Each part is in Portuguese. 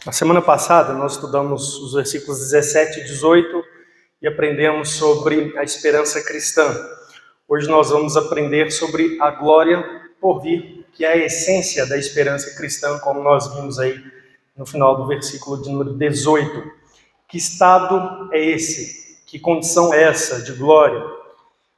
Na semana passada, nós estudamos os versículos 17 e 18 e aprendemos sobre a esperança cristã. Hoje nós vamos aprender sobre a glória por vir, que é a essência da esperança cristã, como nós vimos aí no final do versículo de número 18. Que estado é esse? Que condição é essa de glória?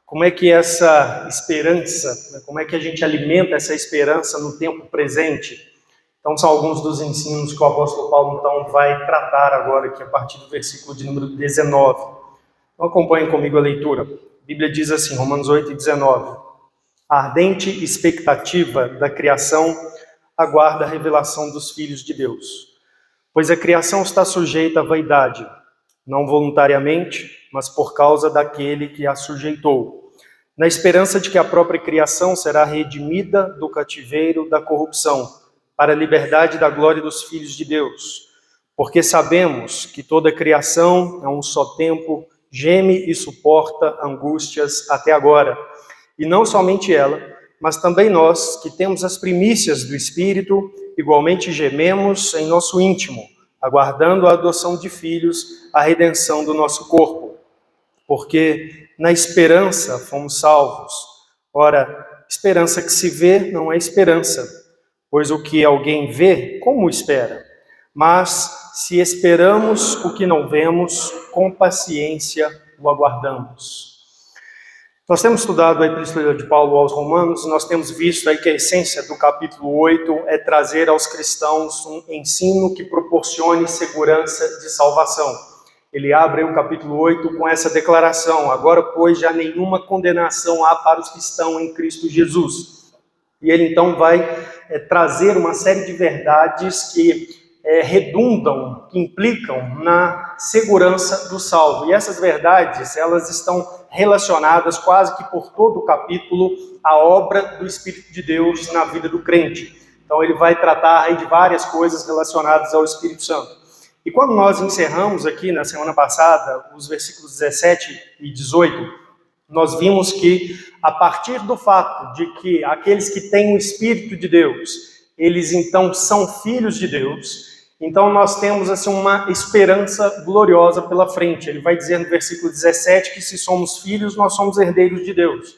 Como é que essa esperança, como é que a gente alimenta essa esperança no tempo presente? Então, são alguns dos ensinos que o apóstolo Paulo, então, vai tratar agora aqui a partir do versículo de número 19. Então, acompanhem comigo a leitura. A Bíblia diz assim, Romanos 8 e 19. A ardente expectativa da criação aguarda a revelação dos filhos de Deus. Pois a criação está sujeita à vaidade, não voluntariamente, mas por causa daquele que a sujeitou, na esperança de que a própria criação será redimida do cativeiro da corrupção, para a liberdade da glória dos filhos de Deus. Porque sabemos que toda a criação, a um só tempo, geme e suporta angústias até agora. E não somente ela, mas também nós, que temos as primícias do Espírito, igualmente gememos em nosso íntimo, aguardando a adoção de filhos, a redenção do nosso corpo. Porque na esperança fomos salvos. Ora, esperança que se vê não é esperança, pois o que alguém vê, como espera? Mas se esperamos o que não vemos, com paciência o aguardamos. Nós temos estudado a Epístola de Paulo aos Romanos, nós temos visto aí que a essência do capítulo 8 é trazer aos cristãos um ensino que proporcione segurança de salvação. Ele abre o capítulo 8 com essa declaração: agora, pois, já nenhuma condenação há para os que estão em Cristo Jesus. E ele então vai trazer uma série de verdades que redundam, que implicam na segurança do salvo. E essas verdades, elas estão relacionadas quase que por todo o capítulo à obra do Espírito de Deus na vida do crente. Então ele vai tratar aí de várias coisas relacionadas ao Espírito Santo. E quando nós encerramos aqui na semana passada os versículos 17 e 18, nós vimos que, a partir do fato de que aqueles que têm o Espírito de Deus, eles então são filhos de Deus, então nós temos assim uma esperança gloriosa pela frente. Ele vai dizer no versículo 17 que se somos filhos, nós somos herdeiros de Deus.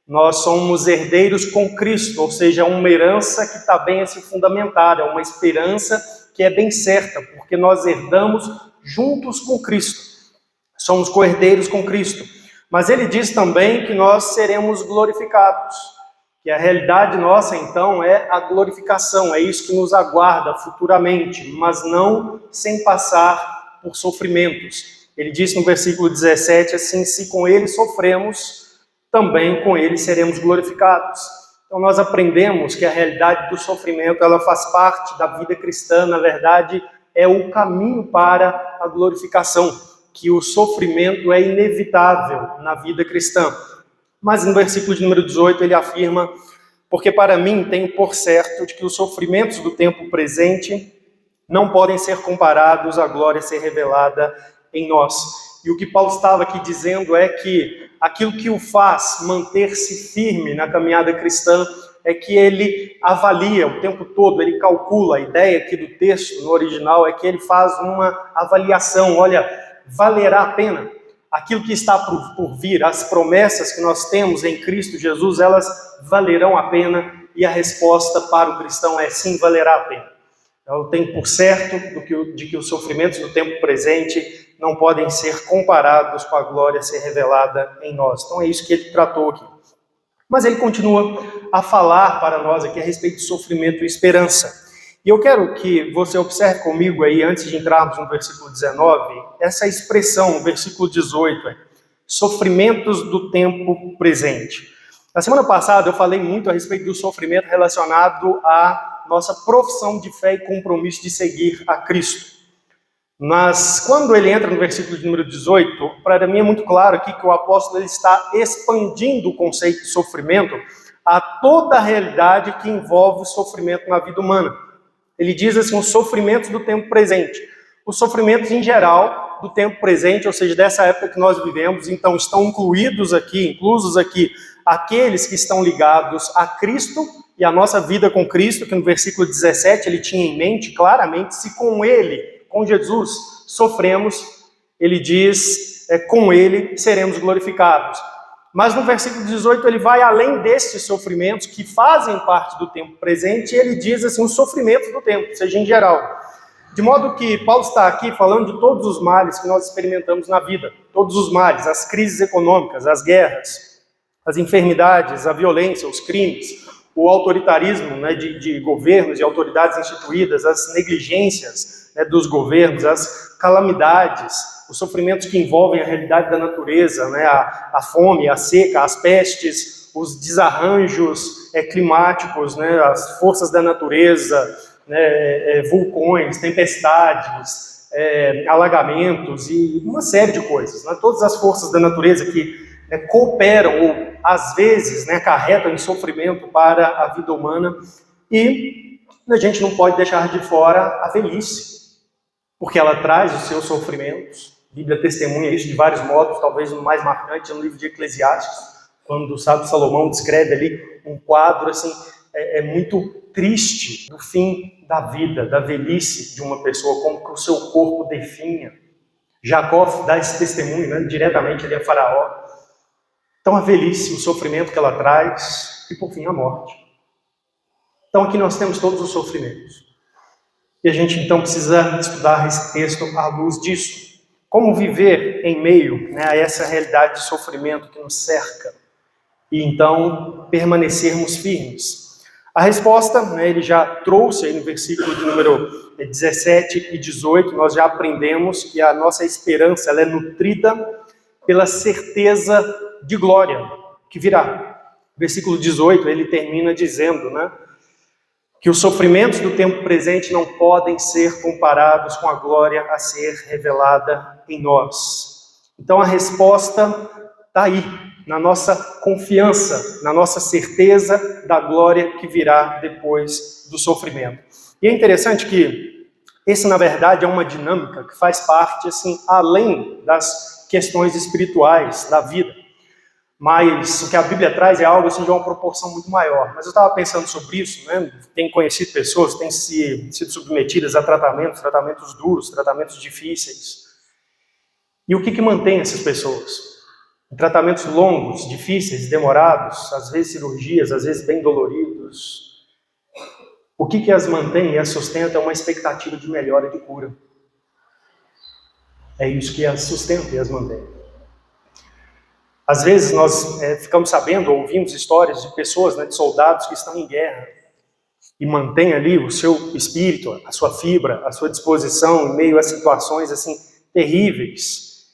Nós somos herdeiros com Cristo, ou seja, uma herança que está bem assim fundamentada, é uma esperança que é bem certa, porque nós herdamos juntos com Cristo. Somos co-herdeiros com Cristo. Mas ele diz também que nós seremos glorificados, que a realidade nossa, então, é a glorificação, é isso que nos aguarda futuramente, mas não sem passar por sofrimentos. Ele diz no versículo 17, assim, se com ele sofremos, também com ele seremos glorificados. Então nós aprendemos que a realidade do sofrimento, ela faz parte da vida cristã, na verdade, é o caminho para a glorificação, que o sofrimento é inevitável na vida cristã. Mas no versículo de número 18 ele afirma: porque para mim tenho por certo de que os sofrimentos do tempo presente não podem ser comparados à glória a ser revelada em nós. E o que Paulo estava aqui dizendo é que aquilo que o faz manter-se firme na caminhada cristã é que ele avalia o tempo todo, ele calcula. A ideia aqui do texto, no original, é que ele faz uma avaliação. Olha, valerá a pena? Aquilo que está por vir, as promessas que nós temos em Cristo Jesus, elas valerão a pena? E a resposta para o cristão é sim, valerá a pena. Eu tenho por certo de que os sofrimentos do tempo presente não podem ser comparados com a glória a ser revelada em nós. Então é isso que ele tratou aqui. Mas ele continua a falar para nós aqui a respeito de sofrimento e esperança. E eu quero que você observe comigo aí, antes de entrarmos no versículo 19, essa expressão, no versículo 18, sofrimentos do tempo presente. Na semana passada eu falei muito a respeito do sofrimento relacionado à nossa profissão de fé e compromisso de seguir a Cristo. Mas quando ele entra no versículo de número 18, para mim é muito claro aqui que o apóstolo ele está expandindo o conceito de sofrimento a toda a realidade que envolve o sofrimento na vida humana. Ele diz assim, os sofrimentos do tempo presente. Os sofrimentos em geral do tempo presente, ou seja, dessa época que nós vivemos, então estão inclusos aqui, aqueles que estão ligados a Cristo e a nossa vida com Cristo, que no versículo 17 ele tinha em mente claramente, se com ele, com Jesus, sofremos, ele diz, com ele seremos glorificados. Mas no versículo 18 ele vai além destes sofrimentos que fazem parte do tempo presente, e ele diz assim, os sofrimentos do tempo, ou seja, em geral. De modo que Paulo está aqui falando de todos os males que nós experimentamos na vida, todos os males, as crises econômicas, as guerras, as enfermidades, a violência, os crimes, o autoritarismo, né, de governos e autoridades instituídas, as negligências, né, dos governos, as calamidades, os sofrimentos que envolvem a realidade da natureza, né, a fome, a seca, as pestes, os desarranjos climáticos, né, as forças da natureza, né, vulcões, tempestades, alagamentos e uma série de coisas. Né, todas as forças da natureza que cooperam ou às vezes, né, acarretam em sofrimento para a vida humana, e a gente não pode deixar de fora a velhice, porque ela traz os seus sofrimentos. A Bíblia testemunha isso de vários modos, talvez o mais marcante é no livro de Eclesiastes, quando o sábio Salomão descreve ali um quadro assim, muito triste do fim da vida, da velhice de uma pessoa, como que o seu corpo definha. Jacó dá esse testemunho, né, diretamente ali a Faraó. Então a velhice, o sofrimento que ela traz, e por fim a morte. Então aqui nós temos todos os sofrimentos. E a gente então precisa estudar esse texto à luz disso. Como viver em meio, né, a essa realidade de sofrimento que nos cerca. E então permanecermos firmes. A resposta, né, ele já trouxe aí no versículo de número 17 e 18, nós já aprendemos que a nossa esperança ela é nutrida pela certeza de glória que virá. Versículo 18, ele termina dizendo, né, que os sofrimentos do tempo presente não podem ser comparados com a glória a ser revelada em nós. Então a resposta está aí, na nossa confiança, na nossa certeza da glória que virá depois do sofrimento. E é interessante que esse, na verdade, é uma dinâmica que faz parte, assim, além das questões espirituais da vida. Mas o que a Bíblia traz é algo assim, de uma proporção muito maior. Mas eu estava pensando sobre isso, né? Tenho conhecido pessoas que têm sido submetidas a tratamentos duros, tratamentos difíceis. E o que mantém essas pessoas? Tratamentos longos, difíceis, demorados, às vezes cirurgias, às vezes bem doloridos. O que as mantém e as sustenta é uma expectativa de melhora e de cura. É isso que as sustenta e as mantém. Às vezes nós ficamos sabendo, ouvimos histórias de pessoas, né, de soldados que estão em guerra e mantêm ali o seu espírito, a sua fibra, a sua disposição em meio a situações assim terríveis.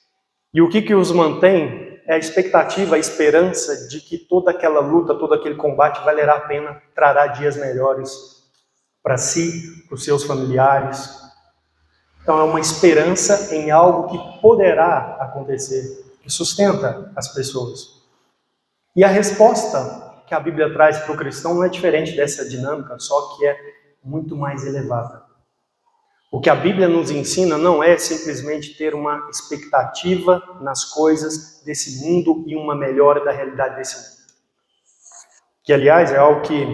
E o que os mantém é a expectativa, a esperança de que toda aquela luta, todo aquele combate valerá a pena, trará dias melhores para si, para os seus familiares. Então é uma esperança em algo que poderá acontecer, que sustenta as pessoas. E a resposta que a Bíblia traz para o cristão não é diferente dessa dinâmica, só que é muito mais elevada. O que a Bíblia nos ensina não é simplesmente ter uma expectativa nas coisas desse mundo e uma melhora da realidade desse mundo. Que, aliás, é algo que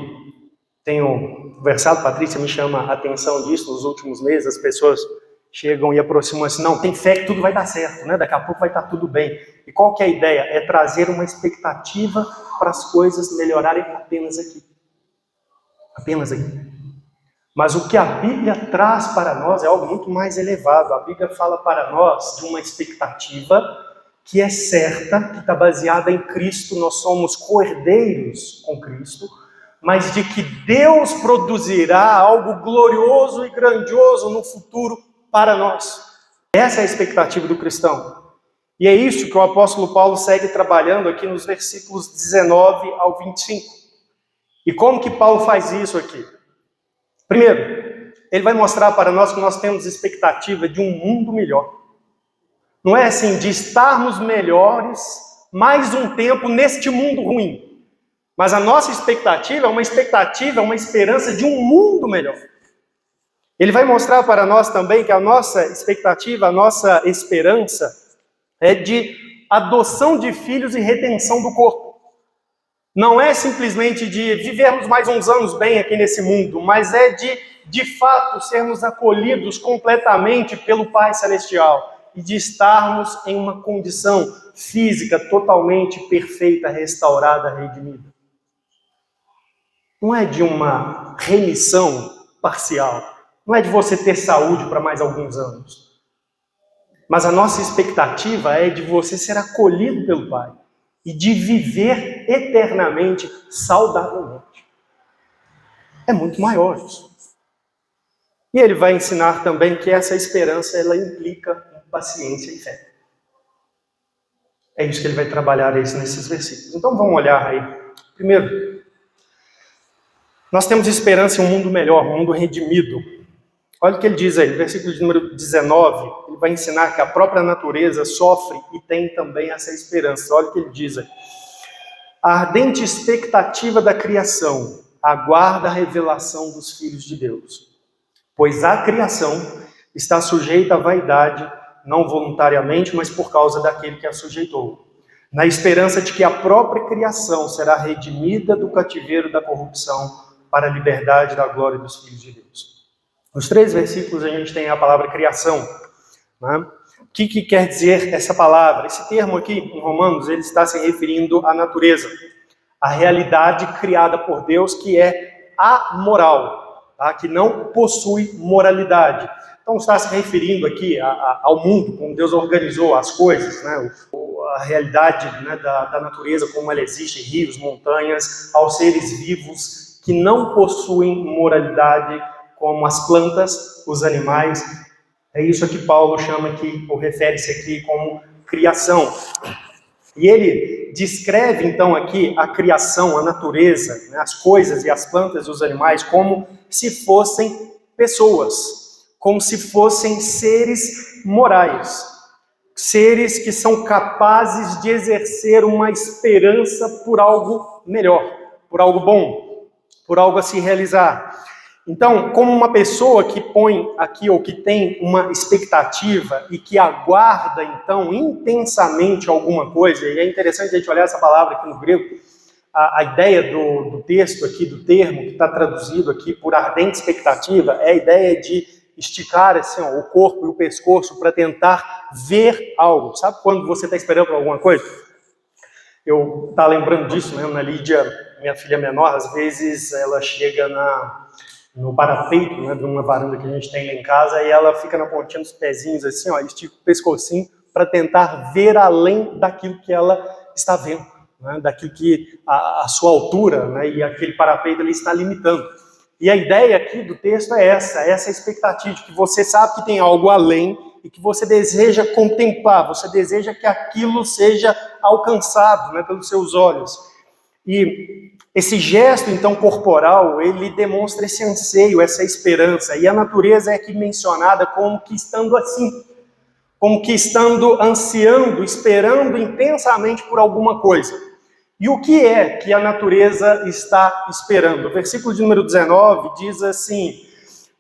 tenho conversado, Patrícia me chama a atenção disso nos últimos meses, as pessoas chegam e aproximam assim, não, tem fé que tudo vai dar certo, né? Daqui a pouco vai estar tudo bem. E qual que é a ideia? É trazer uma expectativa para as coisas melhorarem apenas aqui. Apenas aqui. Mas o que a Bíblia traz para nós é algo muito mais elevado. A Bíblia fala para nós de uma expectativa que é certa, que está baseada em Cristo. Nós somos co-herdeiros com Cristo, mas de que Deus produzirá algo glorioso e grandioso no futuro para nós. Essa é a expectativa do cristão. E é isso que o apóstolo Paulo segue trabalhando aqui nos versículos 19 ao 25. E como que Paulo faz isso aqui? Primeiro, ele vai mostrar para nós que nós temos expectativa de um mundo melhor. Não é assim, de estarmos melhores mais um tempo neste mundo ruim. Mas a nossa expectativa é uma esperança de um mundo melhor. Ele vai mostrar para nós também que a nossa expectativa, a nossa esperança é de adoção de filhos e redenção do corpo. Não é simplesmente de vivermos mais uns anos bem aqui nesse mundo, mas é de fato, sermos acolhidos completamente pelo Pai Celestial e de estarmos em uma condição física totalmente perfeita, restaurada, redimida. Não é de uma remissão parcial, não é de você ter saúde para mais alguns anos. Mas a nossa expectativa é de você ser acolhido pelo Pai e de viver eternamente, saudavelmente. É muito maior isso. E ele vai ensinar também que essa esperança, ela implica paciência e fé. É isso que ele vai trabalhar nesses versículos. Então vamos olhar aí. Primeiro, nós temos esperança em um mundo melhor, um mundo redimido. Olha o que ele diz aí, versículo de número 19, ele vai ensinar que a própria natureza sofre e tem também essa esperança. Olha o que ele diz aí. A ardente expectativa da criação aguarda a revelação dos filhos de Deus. Pois a criação está sujeita à vaidade, não voluntariamente, mas por causa daquele que a sujeitou, na esperança de que a própria criação será redimida do cativeiro da corrupção para a liberdade da glória dos filhos de Deus. Nos 3 versículos a gente tem a palavra criação. Né? O que quer dizer essa palavra? Esse termo aqui, em Romanos, ele está se referindo à natureza, à realidade criada por Deus que é amoral, tá? Que não possui moralidade. Então está se referindo aqui ao mundo, como Deus organizou as coisas, né? A realidade, né, da natureza, como ela existe, rios, montanhas, aos seres vivos que não possuem moralidade, como as plantas, os animais. É isso que Paulo chama aqui, ou refere-se aqui como criação. E ele descreve então aqui a criação, a natureza, né, as coisas e as plantas e os animais como se fossem pessoas, como se fossem seres morais, seres que são capazes de exercer uma esperança por algo melhor, por algo bom, por algo a se realizar. Então, como uma pessoa que põe aqui, ou que tem uma expectativa e que aguarda, então, intensamente alguma coisa, e é interessante a gente olhar essa palavra aqui no grego, a ideia do texto aqui, do termo que está traduzido aqui por ardente expectativa, é a ideia de esticar assim, ó, o corpo e o pescoço para tentar ver algo. Sabe quando você está esperando por alguma coisa? Eu estava lembrando disso, né? A Lídia, minha filha menor, às vezes ela chega no parapeito, né, de uma varanda que a gente tem lá em casa, e ela fica na pontinha dos pezinhos assim, ó, estica o pescocinho para tentar ver além daquilo que ela está vendo, né, daquilo que a sua altura, né, e aquele parapeito ali está limitando. E a ideia aqui do texto é essa expectativa de que você sabe que tem algo além e que você deseja contemplar, você deseja que aquilo seja alcançado, né, pelos seus olhos. E esse gesto, então, corporal, ele demonstra esse anseio, essa esperança. E a natureza é aqui mencionada como que estando assim, como que estando ansiando, esperando intensamente por alguma coisa. E o que é que a natureza está esperando? O versículo de número 19 diz assim: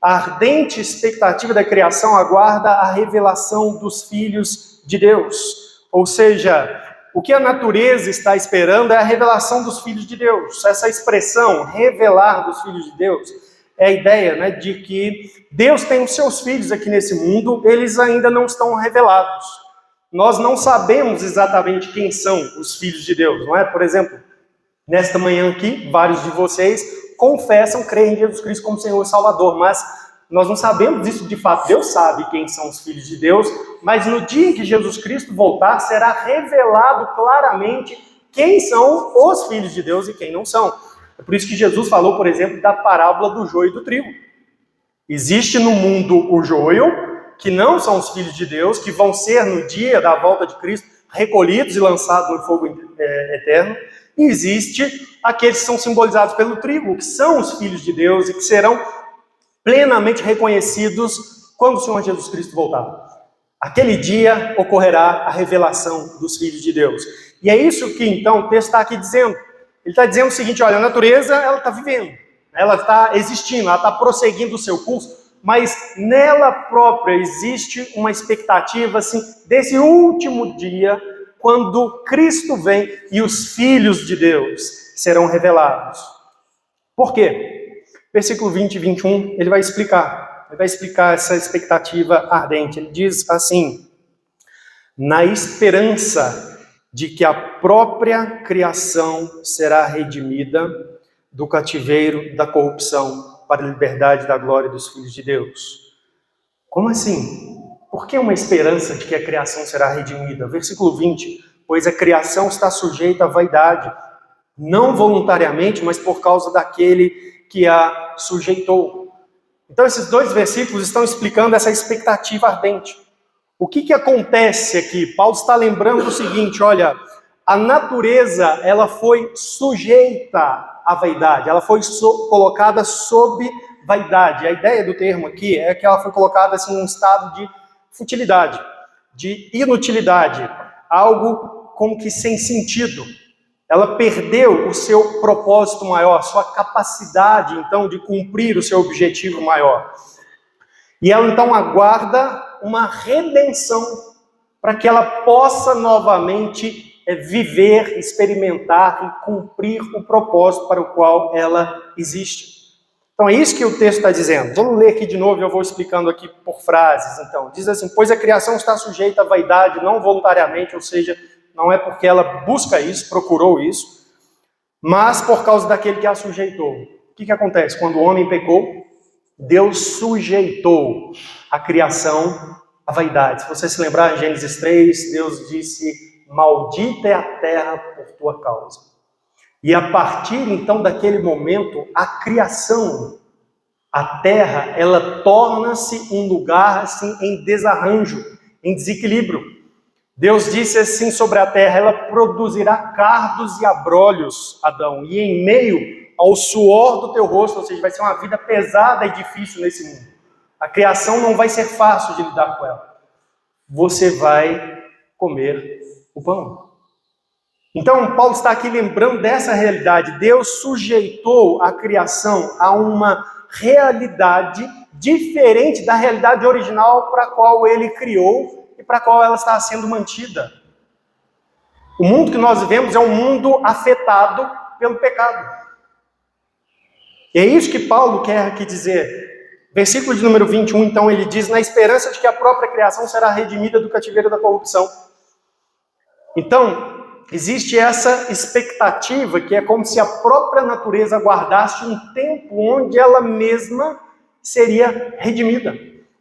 a ardente expectativa da criação aguarda a revelação dos filhos de Deus. Ou seja, o que a natureza está esperando é a revelação dos filhos de Deus. Essa expressão, revelar dos filhos de Deus, é a ideia, né, de que Deus tem os seus filhos aqui nesse mundo, eles ainda não estão revelados. Nós não sabemos exatamente quem são os filhos de Deus, não é? Por exemplo, nesta manhã aqui, vários de vocês confessam crer em Jesus Cristo como Senhor e Salvador, mas nós não sabemos isso de fato. Deus sabe quem são os filhos de Deus, mas no dia em que Jesus Cristo voltar, será revelado claramente quem são os filhos de Deus e quem não são. É por isso que Jesus falou, por exemplo, da parábola do joio e do trigo. Existe no mundo o joio, que não são os filhos de Deus, que vão ser no dia da volta de Cristo recolhidos e lançados no fogo eterno. E existe aqueles que são simbolizados pelo trigo, que são os filhos de Deus e que serão plenamente reconhecidos quando o Senhor Jesus Cristo voltar. Aquele dia ocorrerá a revelação dos filhos de Deus. E é isso que então o texto está aqui dizendo. Ele está dizendo o seguinte: olha, a natureza ela está vivendo, ela está existindo, ela está prosseguindo o seu curso, mas nela própria existe uma expectativa assim, desse último dia quando Cristo vem e os filhos de Deus serão revelados. Por quê? Versículo 20 e 21, ele vai explicar essa expectativa ardente. Ele diz assim: na esperança de que a própria criação será redimida do cativeiro da corrupção para a liberdade da glória dos filhos de Deus. Como assim? Por que uma esperança de que a criação será redimida? Versículo 20, pois a criação está sujeita à vaidade, não voluntariamente, mas por causa daquele que a sujeitou. Então esses dois versículos estão explicando essa expectativa ardente. O que acontece aqui? Paulo está lembrando o seguinte, olha, a natureza, ela foi sujeita à vaidade, ela foi colocada sob vaidade. A ideia do termo aqui é que ela foi colocada assim, num estado de futilidade, de inutilidade, algo como que sem sentido. Ela perdeu o seu propósito maior, sua capacidade, então, de cumprir o seu objetivo maior. E ela, então, aguarda uma redenção para que ela possa novamente viver, experimentar e cumprir o propósito para o qual ela existe. Então, é isso que o texto está dizendo. Vamos ler aqui de novo e eu vou explicando aqui por frases. Então, diz assim, pois a criação está sujeita à vaidade, não voluntariamente, ou seja, não é porque ela busca isso, procurou isso, mas por causa daquele que a sujeitou. O que acontece? Quando o homem pecou, Deus sujeitou a criação à vaidade. Se você se lembrar, em Gênesis 3, Deus disse, maldita é a terra por tua causa. E a partir, então, daquele momento, a criação, a terra, ela torna-se um lugar, assim, em desarranjo, em desequilíbrio. Deus disse assim sobre a terra, ela produzirá cardos e abrolhos, Adão, e em meio ao suor do teu rosto, ou seja, vai ser uma vida pesada e difícil nesse mundo. A criação não vai ser fácil de lidar com ela. Você vai comer o pão. Então, Paulo está aqui lembrando dessa realidade. Deus sujeitou a criação a uma realidade diferente da realidade original para a qual ele criou e para a qual ela está sendo mantida. O mundo que nós vivemos é um mundo afetado pelo pecado. E é isso que Paulo quer aqui dizer. Versículo de número 21, então, ele diz, na esperança de que a própria criação será redimida do cativeiro da corrupção. Então, existe essa expectativa que é como se a própria natureza aguardasse um tempo onde ela mesma seria redimida.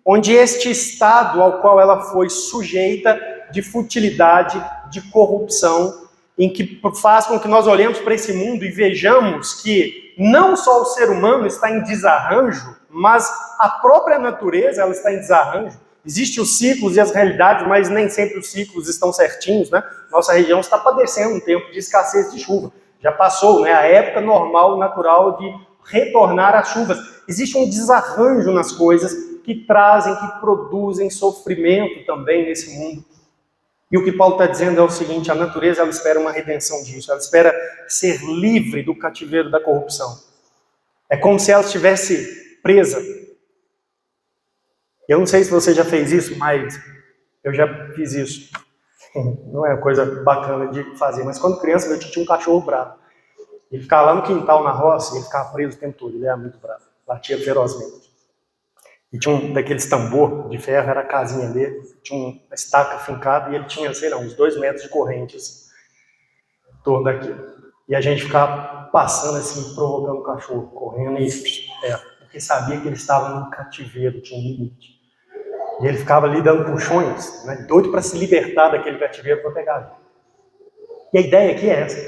Onde este estado ao qual ela foi sujeita de futilidade, de corrupção, em que faz com que nós olhemos para esse mundo e vejamos que não só o ser humano está em desarranjo, mas a própria natureza ela está em desarranjo. Existem os ciclos e as realidades, mas nem sempre os ciclos estão certinhos, né? Nossa região está padecendo um tempo de escassez de chuva. Já passou, né, a época normal, natural de retornar às chuvas. Existe um desarranjo nas coisas que trazem, que produzem sofrimento também nesse mundo. E o que Paulo está dizendo é o seguinte, a natureza ela espera uma redenção disso, ela espera ser livre do cativeiro da corrupção. É como se ela estivesse presa. Eu não sei se você já fez isso, mas eu já fiz isso. Não é uma coisa bacana de fazer, mas quando criança eu tinha um cachorro bravo. Ele ficava lá no quintal, na roça, e ele ficava preso o tempo todo, ele era muito bravo, batia ferozmente. E tinha um daqueles tambor de ferro, era a casinha dele, tinha uma estaca fincada e ele tinha, sei lá, uns 2 metros de corrente, assim, em torno daquilo. E a gente ficava passando assim, provocando o cachorro, correndo e porque sabia que ele estava no cativeiro, tinha um limite. E ele ficava ali dando puxões, né, doido para se libertar daquele cativeiro para pegar ele. E a ideia aqui é essa.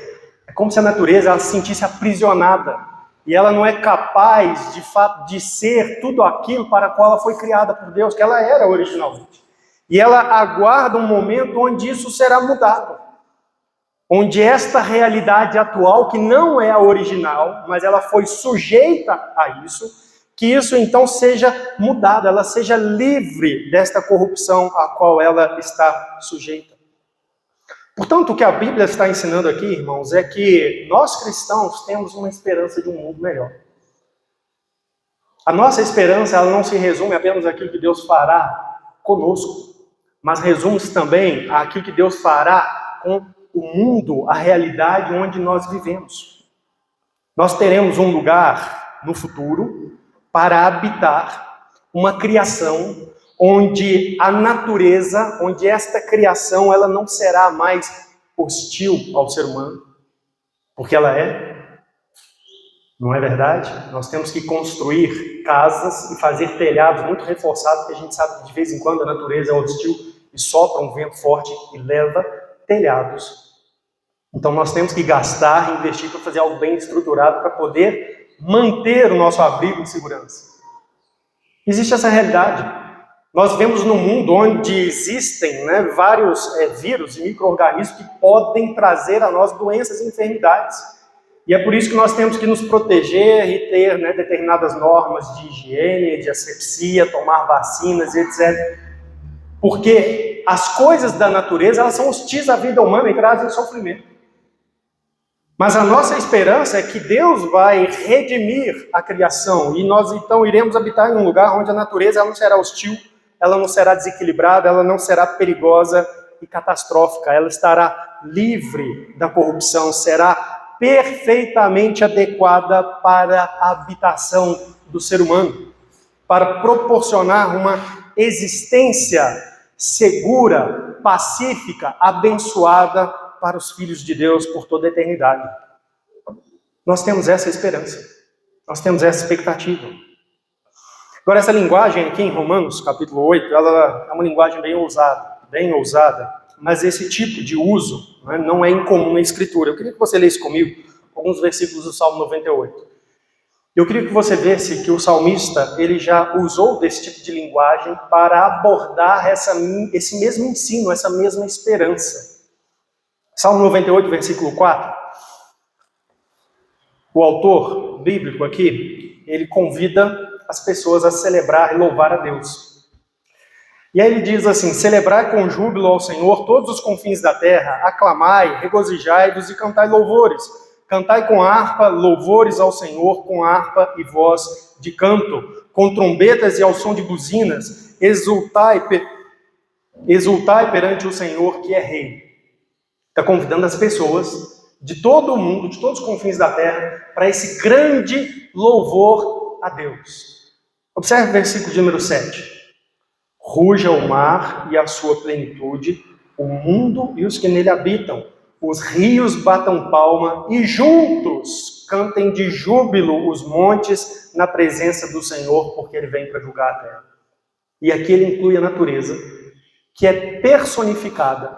É como se a natureza ela se sentisse aprisionada. E ela não é capaz, de fato, de ser tudo aquilo para o qual ela foi criada por Deus, que ela era originalmente. E ela aguarda um momento onde isso será mudado. Onde esta realidade atual, que não é a original, mas ela foi sujeita a isso, que isso então seja mudado, ela seja livre desta corrupção a qual ela está sujeita. Portanto, o que a Bíblia está ensinando aqui, irmãos, é que nós cristãos temos uma esperança de um mundo melhor. A nossa esperança ela não se resume apenas àquilo que Deus fará conosco, mas resume-se também àquilo que Deus fará lidar com o mundo, a realidade onde nós vivemos. Nós teremos um lugar no futuro para habitar uma criação onde a natureza, onde esta criação, ela não será mais hostil ao ser humano, porque ela é. Não é verdade? Nós temos que construir casas e fazer telhados muito reforçados, porque a gente sabe que de vez em quando a natureza é hostil e sopra um vento forte e leva telhados. Então nós temos que gastar e investir para fazer algo bem estruturado para poder manter o nosso abrigo em segurança. Existe essa realidade. Nós vivemos num mundo onde existem vários vírus e micro-organismos que podem trazer a nós doenças e enfermidades. E é por isso que nós temos que nos proteger e ter determinadas normas de higiene, de asepsia, tomar vacinas, etc. Porque as coisas da natureza, elas são hostis à vida humana e trazem sofrimento. Mas a nossa esperança é que Deus vai redimir a criação e nós então iremos habitar em um lugar onde a natureza ela não será hostil, ela não será desequilibrada, ela não será perigosa e catastrófica, ela estará livre da corrupção, será perfeitamente adequada para a habitação do ser humano, para proporcionar uma existência segura, pacífica, abençoada para os filhos de Deus por toda a eternidade. Nós temos essa esperança, nós temos essa expectativa. Agora, essa linguagem aqui em Romanos, capítulo 8, ela é uma linguagem bem ousada, mas esse tipo de uso não é incomum na Escritura. Eu queria que você lesse comigo alguns versículos do Salmo 98. Eu queria que você visse que o salmista ele já usou desse tipo de linguagem para abordar esse mesmo ensino, essa mesma esperança. Salmo 98, versículo 4. O autor bíblico aqui, ele convida as pessoas a celebrar e louvar a Deus. E aí ele diz assim: celebrai com júbilo ao Senhor todos os confins da terra, aclamai, regozijai-vos e cantai louvores. Cantai com harpa, louvores ao Senhor, com harpa e voz de canto, com trombetas e ao som de buzinas, exultai perante o Senhor que é Rei. Está convidando as pessoas de todo o mundo, de todos os confins da terra, para esse grande louvor a Deus. Observe o versículo de número 7. Ruja o mar e a sua plenitude, o mundo e os que nele habitam. Os rios batam palma e juntos cantem de júbilo os montes na presença do Senhor, porque Ele vem para julgar a terra. E aqui ele inclui a natureza, que é personificada,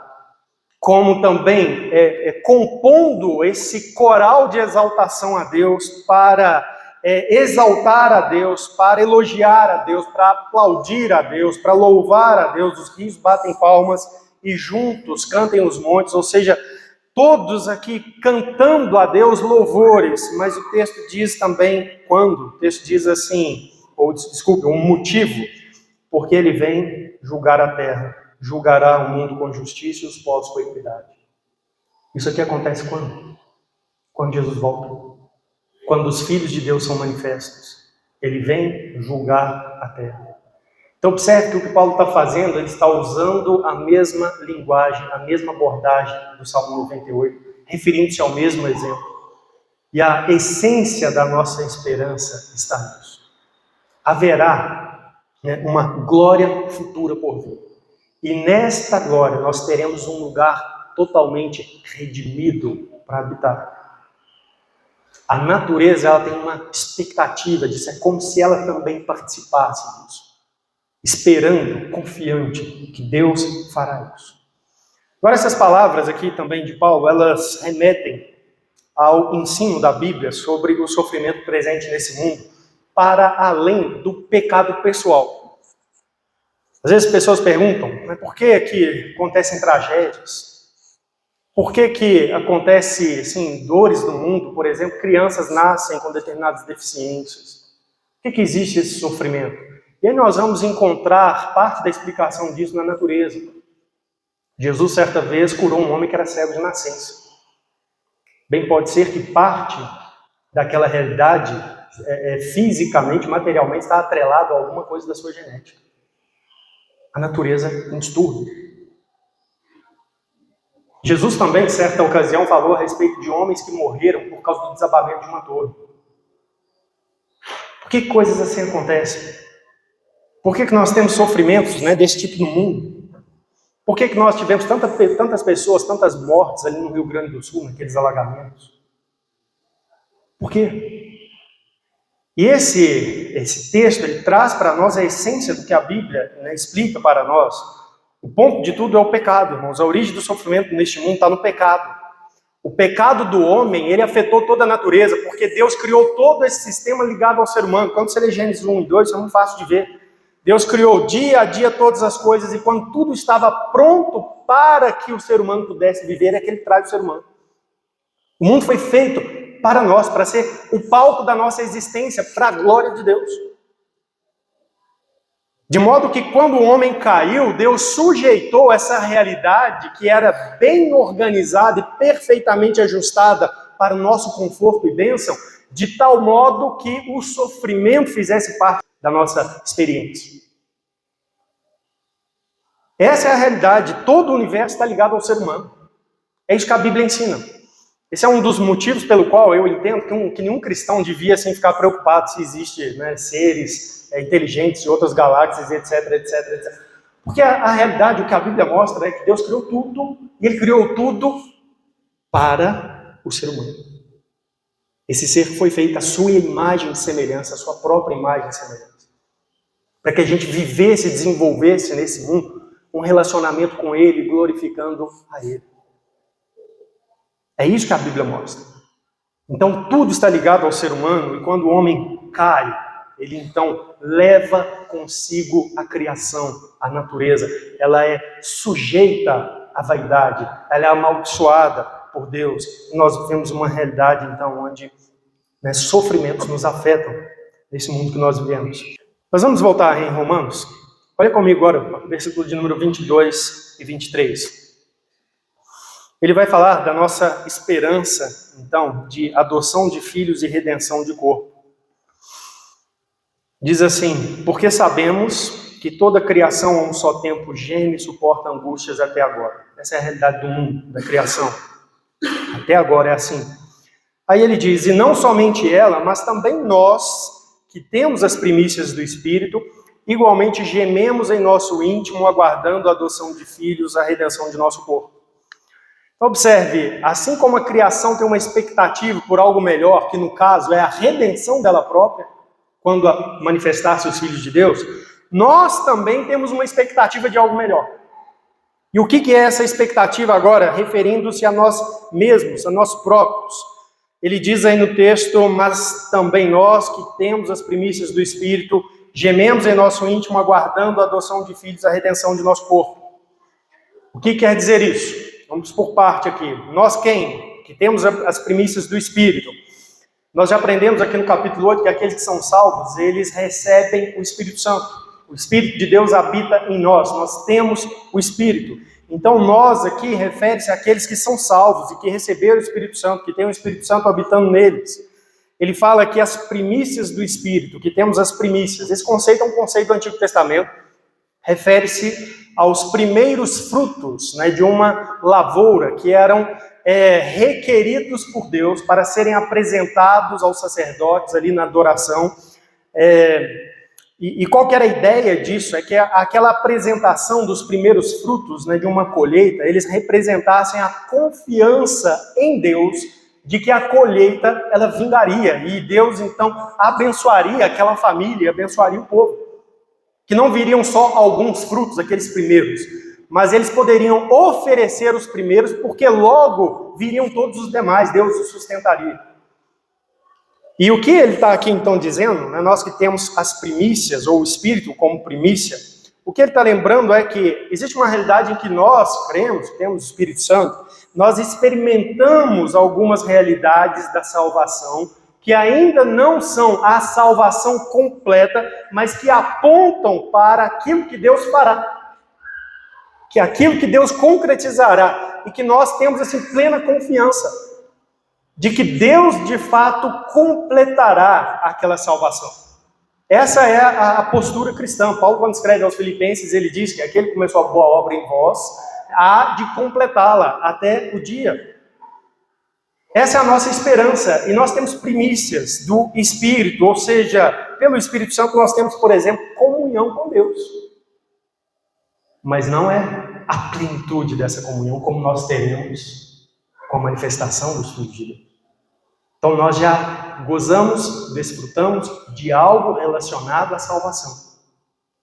como também compondo esse coral de exaltação a Deus para exaltar a Deus, para elogiar a Deus, para aplaudir a Deus, para louvar a Deus. Os rios batem palmas e juntos cantem os montes, ou seja, todos aqui cantando a Deus louvores. Mas o texto diz também quando. O texto diz assim, um motivo, porque ele vem julgar a terra, julgará o mundo com justiça e os povos com equidade. Isso aqui acontece quando? Quando Jesus volta. Quando os filhos de Deus são manifestos, ele vem julgar a terra. Então observe que o que Paulo está fazendo, ele está usando a mesma linguagem, a mesma abordagem do Salmo 98, referindo-se ao mesmo exemplo. E a essência da nossa esperança está nisso. Haverá uma glória futura por vir. E nesta glória nós teremos um lugar totalmente redimido para habitar. A natureza ela tem uma expectativa disso, é como se ela também participasse disso, esperando, confiante que Deus fará isso. Agora essas palavras aqui também de Paulo, elas remetem ao ensino da Bíblia sobre o sofrimento presente nesse mundo, para além do pecado pessoal. Às vezes as pessoas perguntam, por que que acontecem tragédias? Por que que acontece dores no mundo? Por exemplo, crianças nascem com determinadas deficiências. Por que existe esse sofrimento? E aí nós vamos encontrar parte da explicação disso na natureza. Jesus, certa vez, curou um homem que era cego de nascença. Bem pode ser que parte daquela realidade, fisicamente, materialmente, está atrelado a alguma coisa da sua genética. A natureza é um distúrbio. Jesus também, em certa ocasião, falou a respeito de homens que morreram por causa do desabamento de uma torre. Por que coisas assim acontecem? Por que nós temos sofrimentos, né, desse tipo no mundo? Por que nós tivemos tantas pessoas, tantas mortes ali no Rio Grande do Sul, naqueles alagamentos? Por quê? E esse texto, ele traz para nós a essência do que a Bíblia, né, explica para nós. O ponto de tudo é o pecado, irmãos. A origem do sofrimento neste mundo está no pecado. O pecado do homem, ele afetou toda a natureza, porque Deus criou todo esse sistema ligado ao ser humano. Quando você lê Gênesis 1 e 2, isso é muito fácil de ver. Deus criou dia a dia todas as coisas, e quando tudo estava pronto para que o ser humano pudesse viver, é que ele traz o ser humano. O mundo foi feito para nós, para ser o palco da nossa existência, para a glória de Deus. De modo que quando o homem caiu, Deus sujeitou essa realidade que era bem organizada e perfeitamente ajustada para o nosso conforto e bênção, de tal modo que o sofrimento fizesse parte da nossa experiência. Essa é a realidade. Todo o universo está ligado ao ser humano. É isso que a Bíblia ensina. Esse é um dos motivos pelo qual eu entendo que nenhum cristão devia assim, ficar preocupado se existe, né, seres inteligentes de outras galáxias, etc, etc, etc. Porque a realidade, o que a Bíblia mostra é que Deus criou tudo, e Ele criou tudo para o ser humano. Esse ser foi feito à sua imagem e semelhança, à sua própria imagem e semelhança. Para que a gente vivesse e desenvolvesse nesse mundo um relacionamento com Ele, glorificando a Ele. É isso que a Bíblia mostra. Então tudo está ligado ao ser humano, e quando o homem cai, ele então leva consigo a criação, a natureza. Ela é sujeita à vaidade, ela é amaldiçoada por Deus. E nós vivemos uma realidade então onde, né, sofrimentos nos afetam nesse mundo que nós vivemos. Nós vamos voltar em Romanos. Olha comigo agora, versículo de número 22 e 23. Ele vai falar da nossa esperança, então, de adoção de filhos e redenção de corpo. Diz assim: porque sabemos que toda criação a um só tempo geme e suporta angústias até agora. Essa é a realidade do mundo, da criação. Até agora é assim. Aí ele diz: e não somente ela, mas também nós, que temos as primícias do Espírito, igualmente gememos em nosso íntimo, aguardando a adoção de filhos, a redenção de nosso corpo. Observe, assim como a criação tem uma expectativa por algo melhor, que no caso é a redenção dela própria, quando manifestar-se os filhos de Deus, nós também temos uma expectativa de algo melhor. E o que é essa expectativa agora, referindo-se a nós mesmos, a nós próprios? Ele diz aí no texto: mas também nós que temos as primícias do Espírito, gememos em nosso íntimo, aguardando a adoção de filhos, a redenção de nosso corpo. O que quer dizer isso? Vamos por parte aqui. Nós quem? Que temos as primícias do Espírito. Nós já aprendemos aqui no capítulo 8 que aqueles que são salvos, eles recebem o Espírito Santo. O Espírito de Deus habita em nós. Nós temos o Espírito. Então nós aqui refere-se àqueles que são salvos e que receberam o Espírito Santo, que tem o Espírito Santo habitando neles. Ele fala que as primícias do Espírito, que temos as primícias. Esse conceito é um conceito do Antigo Testamento. Refere-se aos primeiros frutos, né, de uma lavoura que eram requeridos por Deus para serem apresentados aos sacerdotes ali na adoração. E qual que era a ideia disso? É que aquela apresentação dos primeiros frutos, né, de uma colheita, eles representassem a confiança em Deus de que a colheita ela vingaria, e Deus então abençoaria aquela família, abençoaria o povo. Que não viriam só alguns frutos, aqueles primeiros, mas eles poderiam oferecer os primeiros, porque logo viriam todos os demais, Deus os sustentaria. E o que ele está aqui então dizendo, né, nós que temos as primícias, ou o Espírito como primícia, o que ele está lembrando é que existe uma realidade em que nós cremos, temos o Espírito Santo, nós experimentamos algumas realidades da salvação, que ainda não são a salvação completa, mas que apontam para aquilo que Deus fará, que é aquilo que Deus concretizará, e que nós temos assim plena confiança de que Deus de fato completará aquela salvação. Essa é a postura cristã. Paulo, quando escreve aos Filipenses, ele diz que aquele que começou a boa obra em vós há de completá-la até o dia. Essa é a nossa esperança, e nós temos primícias do Espírito, ou seja, pelo Espírito Santo nós temos, por exemplo, comunhão com Deus. Mas não é a plenitude dessa comunhão como nós teremos com a manifestação dos filhos de Deus. Então nós já gozamos, desfrutamos de algo relacionado à salvação,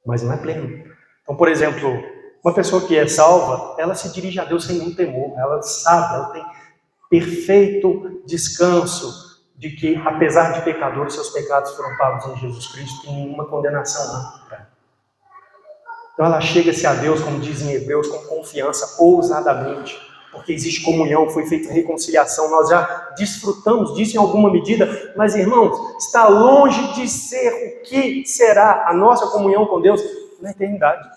mas não é pleno. Então, por exemplo, uma pessoa que é salva, ela se dirige a Deus sem nenhum temor, ela sabe, ela tem perfeito descanso de que, apesar de pecadores, seus pecados foram pagos em Jesus Cristo, e nenhuma condenação há. Então ela chega-se a Deus, como dizem Hebreus, com confiança, ousadamente, porque existe comunhão, foi feita reconciliação, nós já desfrutamos disso em alguma medida, mas irmãos, está longe de ser o que será a nossa comunhão com Deus na eternidade.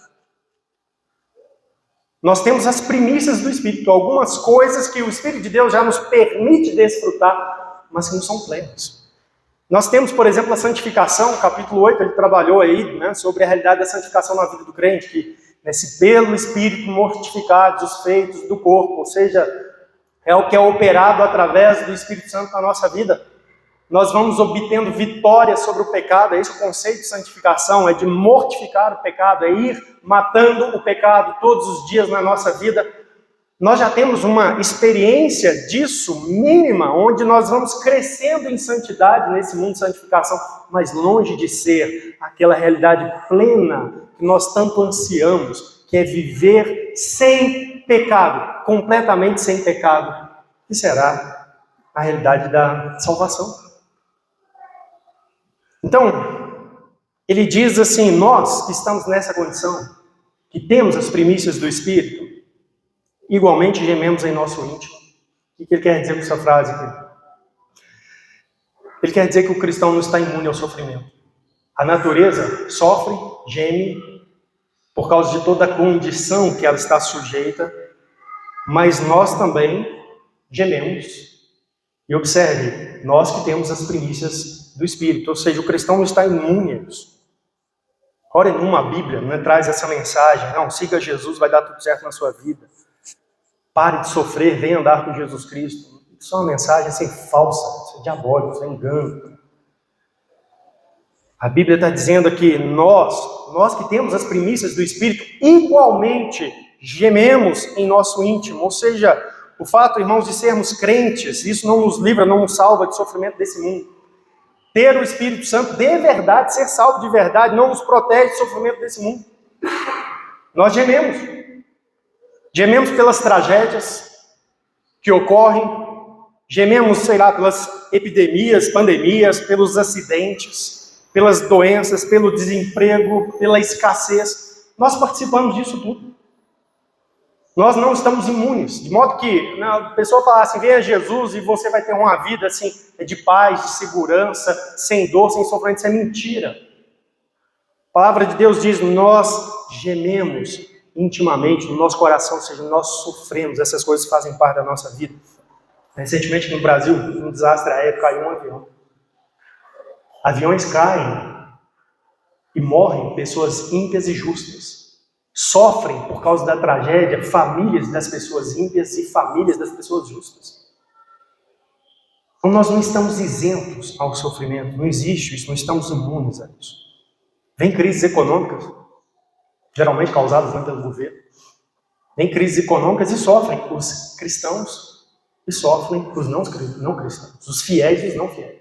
Nós temos as primícias do Espírito, algumas coisas que o Espírito de Deus já nos permite desfrutar, mas que não são plenas. Nós temos, por exemplo, a santificação, capítulo 8, ele trabalhou aí, sobre a realidade da santificação na vida do crente, que se pelo Espírito mortificados os feitos do corpo, ou seja, é o que é operado através do Espírito Santo na nossa vida. Nós vamos obtendo vitória sobre o pecado, é esse o conceito de santificação, é de mortificar o pecado, é ir matando o pecado todos os dias na nossa vida. Nós já temos uma experiência disso mínima, onde nós vamos crescendo em santidade nesse mundo de santificação, mas longe de ser aquela realidade plena que nós tanto ansiamos, que é viver sem pecado, completamente sem pecado, que será a realidade da salvação. Então, ele diz assim, nós que estamos nessa condição, que temos as primícias do Espírito, igualmente gememos em nosso íntimo. O que ele quer dizer com essa frase aqui? Ele quer dizer que o cristão não está imune ao sofrimento. A natureza sofre, geme, por causa de toda a condição que ela está sujeita, mas nós também gememos. E observe, nós que temos as primícias do Espírito, ou seja, o cristão não está imune a isso. Ore numa Bíblia, não traz essa mensagem, não, siga Jesus, vai dar tudo certo na sua vida. Pare de sofrer, venha andar com Jesus Cristo. Isso é uma mensagem assim, falsa, isso é diabólico, isso é engano. A Bíblia está dizendo que nós que temos as primícias do Espírito, igualmente gememos em nosso íntimo, ou seja, o fato, irmãos, de sermos crentes, isso não nos livra, não nos salva de sofrimento desse mundo. Ter o Espírito Santo de verdade, ser salvo de verdade, não nos protege do sofrimento desse mundo. Nós gememos. Gememos pelas tragédias que ocorrem. Gememos, pelas epidemias, pandemias, pelos acidentes, pelas doenças, pelo desemprego, pela escassez. Nós participamos disso tudo. Nós não estamos imunes, de modo que a pessoa fala assim, venha Jesus e você vai ter uma vida assim, de paz, de segurança, sem dor, sem sofrimento. Isso é mentira. A palavra de Deus diz, nós gememos intimamente no nosso coração, ou seja, nós sofremos, essas coisas fazem parte da nossa vida. Recentemente no Brasil, um desastre aéreo, caiu um avião. Aviões caem e morrem pessoas ímpias e justas. Sofrem por causa da tragédia famílias das pessoas ímpias e famílias das pessoas justas. Então nós não estamos isentos ao sofrimento, não existe isso, não estamos imunes a isso. Vem crises econômicas, geralmente causadas pelo governo. Vem crises econômicas e sofrem os cristãos e sofrem os não cristãos, os fiéis e os não fiéis.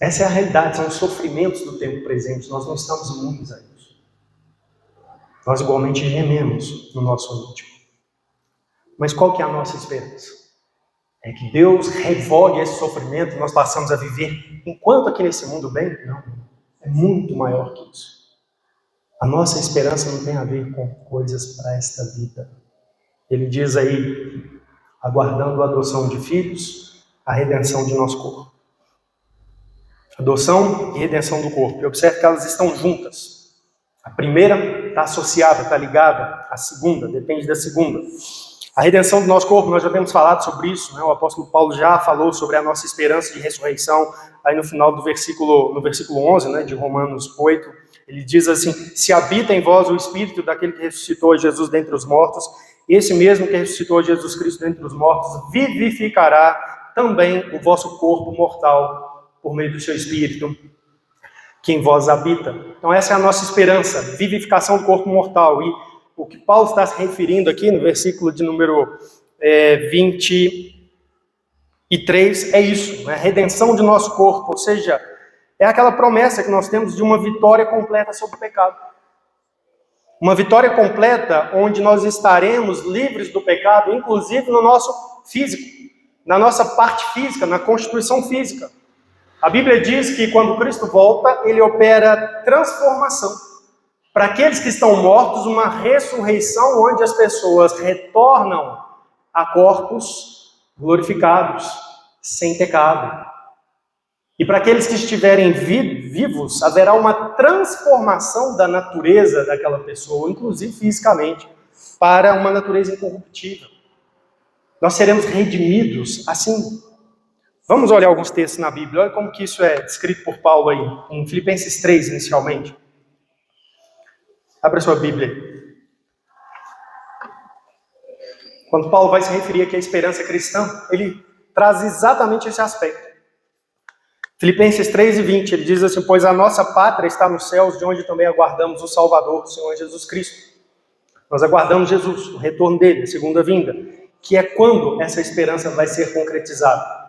Essa é a realidade, são os sofrimentos do tempo presente, nós não estamos imunes a isso. Nós igualmente gememos no nosso íntimo. Mas qual que é a nossa esperança? É que Deus revogue esse sofrimento e nós passamos a viver enquanto aqui nesse mundo bem? Não, é muito maior que isso. A nossa esperança não tem a ver com coisas para esta vida. Ele diz aí, aguardando a adoção de filhos, a redenção de nosso corpo. Adoção e redenção do corpo. E observe que elas estão juntas. A primeira está associada, está ligada à segunda, depende da segunda. A redenção do nosso corpo, nós já temos falado sobre isso, né? O apóstolo Paulo já falou sobre a nossa esperança de ressurreição, aí no final do no versículo 11, né, de Romanos 8, Ele diz assim: se habita em vós o Espírito daquele que ressuscitou Jesus dentre os mortos, esse mesmo que ressuscitou Jesus Cristo dentre os mortos, vivificará também o vosso corpo mortal por meio do seu Espírito, que em vós habita. Então essa é a nossa esperança, vivificação do corpo mortal. E o que Paulo está se referindo aqui no versículo de número 23 é isso, né? Redenção de nosso corpo, ou seja, é aquela promessa que nós temos de uma vitória completa sobre o pecado. Uma vitória completa onde nós estaremos livres do pecado, inclusive no nosso físico, na nossa parte física, na constituição física. A Bíblia diz que quando Cristo volta, ele opera transformação. Para aqueles que estão mortos, uma ressurreição onde as pessoas retornam a corpos glorificados, sem pecado. E para aqueles que estiverem vivos, haverá uma transformação da natureza daquela pessoa, inclusive fisicamente, para uma natureza incorruptível. Nós seremos redimidos assim. Vamos olhar alguns textos na Bíblia. Olha como que isso é descrito por Paulo aí, em Filipenses 3, inicialmente. Abra sua Bíblia. Quando Paulo vai se referir aqui à esperança cristã, ele traz exatamente esse aspecto. Filipenses 3:20, ele diz assim: pois a nossa pátria está nos céus, de onde também aguardamos o Salvador, o Senhor Jesus Cristo. Nós aguardamos Jesus, o retorno dele, a segunda vinda, que é quando essa esperança vai ser concretizada.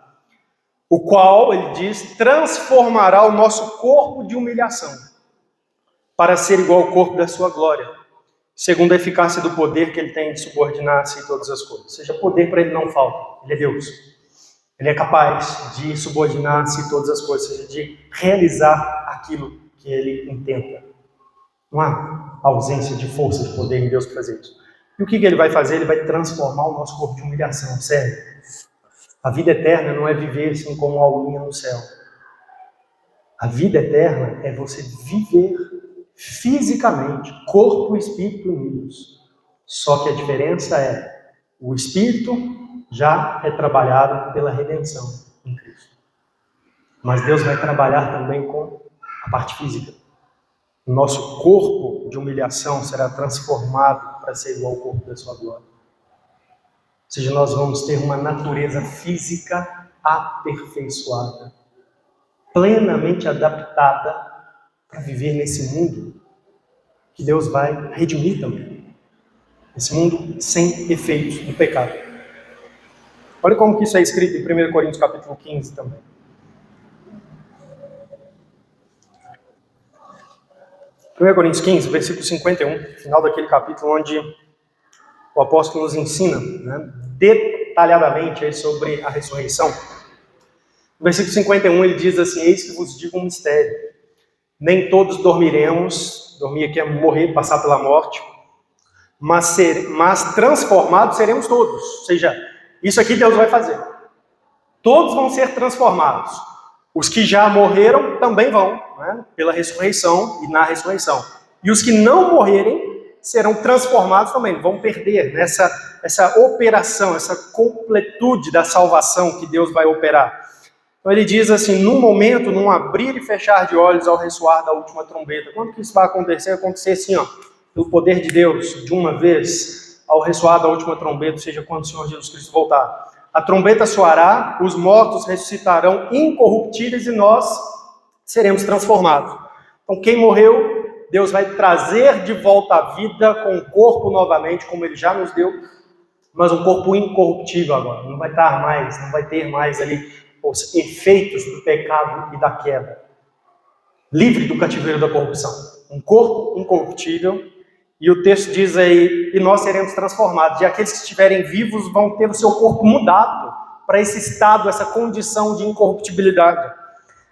O qual, ele diz, transformará o nosso corpo de humilhação para ser igual ao corpo da sua glória, segundo a eficácia do poder que ele tem de subordinar-se em todas as coisas. Ou seja, poder para ele não falta, ele é Deus. Ele é capaz de subordinar-se em todas as coisas, ou seja, de realizar aquilo que ele intenta. Não há ausência de força, de poder em Deus para fazer isso. E o que ele vai fazer? Ele vai transformar o nosso corpo de humilhação, sério. A vida eterna não é viver assim como uma alminha no céu. A vida eterna é você viver fisicamente, corpo e espírito unidos. Só que a diferença é, o espírito já é trabalhado pela redenção em Cristo. Mas Deus vai trabalhar também com a parte física. O nosso corpo de humilhação será transformado para ser igual ao corpo da sua glória. Ou seja, nós vamos ter uma natureza física aperfeiçoada, plenamente adaptada para viver nesse mundo que Deus vai redimir também. Esse mundo sem efeitos do pecado. Olha como que isso é escrito em 1 Coríntios capítulo 15 também. 1 Coríntios 15, versículo 51, final daquele capítulo onde o apóstolo nos ensina, né, detalhadamente aí sobre a ressurreição. No versículo 51 ele diz assim: eis que vos digo um mistério. Nem todos dormiremos, dormir aqui é morrer, passar pela morte, mas transformados seremos todos. Ou seja, isso aqui Deus vai fazer. Todos vão ser transformados. Os que já morreram também vão, né, pela ressurreição e na ressurreição. E os que não morrerem serão transformados também, vão perder essa operação, essa completude da salvação que Deus vai operar. Então ele diz assim: num momento, num abrir e fechar de olhos ao ressoar da última trombeta. Quando que isso vai acontecer? Vai acontecer assim, ó, pelo poder de Deus, de uma vez, ao ressoar da última trombeta, ou seja, quando o Senhor Jesus Cristo voltar. A trombeta soará, os mortos ressuscitarão incorruptíveis e nós seremos transformados. Então quem morreu, Deus vai trazer de volta à vida com o corpo novamente, como Ele já nos deu, mas um corpo incorruptível agora. Não vai ter mais ali os efeitos do pecado e da queda. Livre do cativeiro da corrupção. Um corpo incorruptível. E o texto diz aí, e nós seremos transformados. E aqueles que estiverem vivos vão ter o seu corpo mudado para esse estado, essa condição de incorruptibilidade.